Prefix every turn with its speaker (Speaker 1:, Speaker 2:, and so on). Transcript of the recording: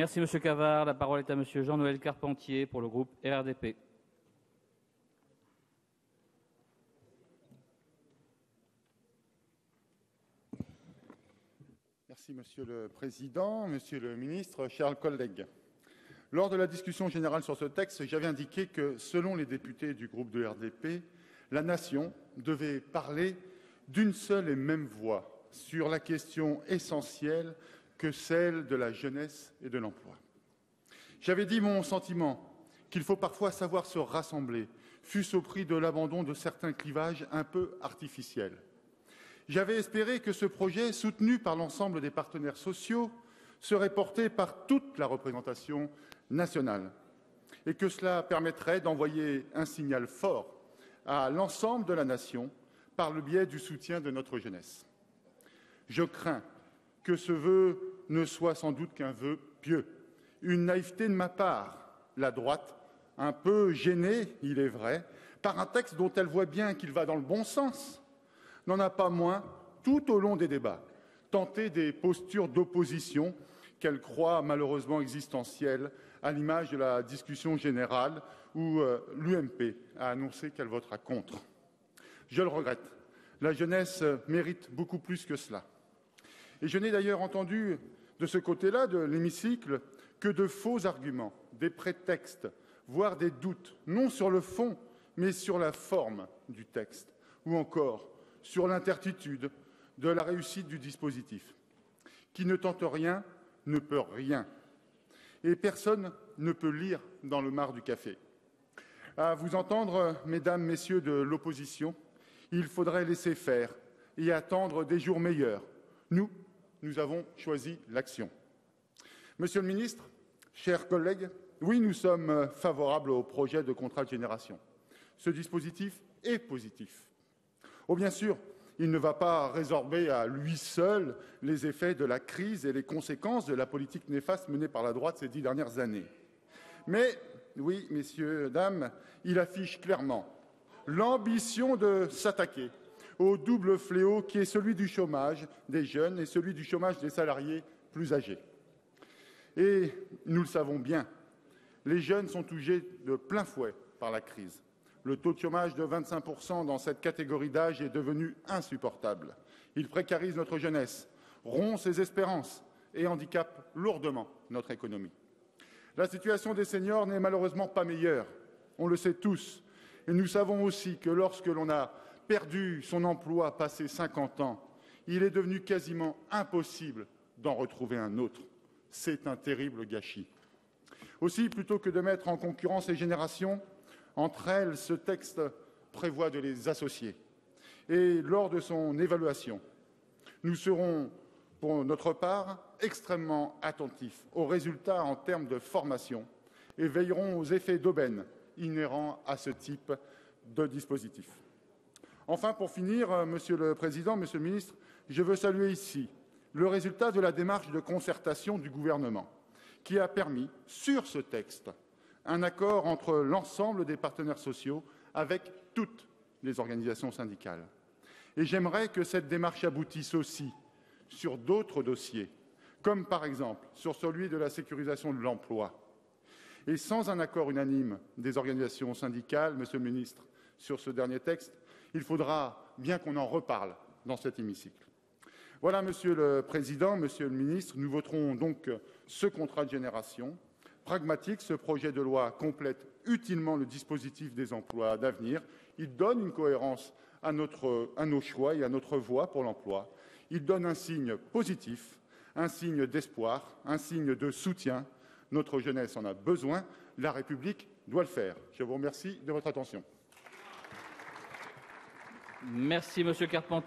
Speaker 1: Merci Monsieur Cavard. La parole est à Monsieur Jean-Noël Carpentier pour le groupe RRDP.
Speaker 2: Merci Monsieur le Président, Monsieur le Ministre, chers collègues. Lors de la discussion générale sur ce texte, j'avais indiqué que, selon les députés du groupe de RDP, la Nation devait parler d'une seule et même voix sur la question essentielle que celle de la jeunesse et de l'emploi. J'avais dit mon sentiment qu'il faut parfois savoir se rassembler, fût-ce au prix de l'abandon de certains clivages un peu artificiels. J'avais espéré que ce projet, soutenu par l'ensemble des partenaires sociaux, serait porté par toute la représentation nationale et que cela permettrait d'envoyer un signal fort à l'ensemble de la nation par le biais du soutien de notre jeunesse. Je crains que ce vœu ne soit sans doute qu'un vœu pieux, une naïveté de ma part, la droite, un peu gênée, il est vrai, par un texte dont elle voit bien qu'il va dans le bon sens, n'en a pas moins, tout au long des débats, tenté des postures d'opposition qu'elle croit malheureusement existentielles, à l'image de la discussion générale où l'UMP a annoncé qu'elle votera contre. Je le regrette. La jeunesse mérite beaucoup plus que cela. Et je n'ai d'ailleurs entendu de ce côté-là de l'hémicycle que de faux arguments, des prétextes, voire des doutes, non sur le fond, mais sur la forme du texte, ou encore sur l'incertitude de la réussite du dispositif. Qui ne tente rien ne peut rien. Et personne ne peut lire dans le marc du café. À vous entendre, mesdames, messieurs de l'opposition, il faudrait laisser faire et attendre des jours meilleurs. Nous avons choisi l'action. Monsieur le ministre, chers collègues, oui, nous sommes favorables au projet de contrat de génération. Ce dispositif est positif. Oh, bien sûr, il ne va pas résorber à lui seul les effets de la crise et les conséquences de la politique néfaste menée par la droite ces 10 dernières années. Mais, oui, messieurs, dames, il affiche clairement l'ambition de s'attaquer au double fléau qui est celui du chômage des jeunes et celui du chômage des salariés plus âgés. Et nous le savons bien, les jeunes sont touchés de plein fouet par la crise. Le taux de chômage de 25% dans cette catégorie d'âge est devenu insupportable. Il précarise notre jeunesse, rompt ses espérances et handicape lourdement notre économie. La situation des seniors n'est malheureusement pas meilleure, on le sait tous. Et nous savons aussi que lorsque l'on a perdu son emploi passé 50 ans, il est devenu quasiment impossible d'en retrouver un autre. C'est un terrible gâchis. Aussi, plutôt que de mettre en concurrence les générations, entre elles, ce texte prévoit de les associer. Et lors de son évaluation, nous serons, pour notre part, extrêmement attentifs aux résultats en termes de formation et veillerons aux effets d'aubaine inhérents à ce type de dispositif. Enfin, pour finir, Monsieur le Président, Monsieur le Ministre, je veux saluer ici le résultat de la démarche de concertation du gouvernement qui a permis, sur ce texte, un accord entre l'ensemble des partenaires sociaux avec toutes les organisations syndicales. Et j'aimerais que cette démarche aboutisse aussi sur d'autres dossiers, comme par exemple sur celui de la sécurisation de l'emploi. Et sans un accord unanime des organisations syndicales, Monsieur le Ministre, sur ce dernier texte, il faudra bien qu'on en reparle dans cet hémicycle. Voilà, Monsieur le Président, Monsieur le Ministre, nous voterons donc ce contrat de génération. Pragmatique, ce projet de loi complète utilement le dispositif des emplois d'avenir. Il donne une cohérence à nos choix et à notre voie pour l'emploi. Il donne un signe positif, un signe d'espoir, un signe de soutien. Notre jeunesse en a besoin. La République doit le faire. Je vous remercie de votre attention.
Speaker 1: Merci, Monsieur Carpentier.